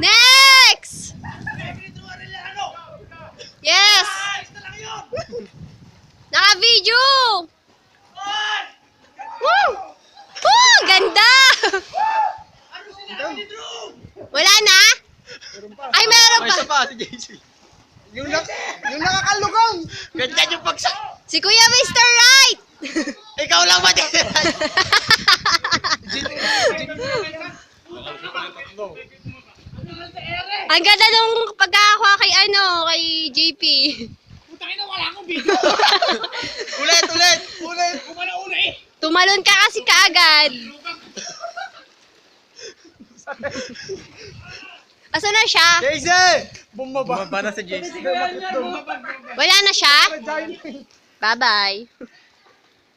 Next! Yes! Naka-video! Woo! Woo! Ganda! Wala na? Ay, meron May isa pa. pa si JC. Yung nakakalugang. Ganda yung pagsa. Si Kuya Mr. Right! Ikaw lang ba din? Ang ganda nung pagkakakuha kay kay JP. Ulit. Tumalon ka kasi kaagad. Asa na siya? JC! Bumaba. Bumaba na si JC. Wala na siya? Giant. Bye-bye.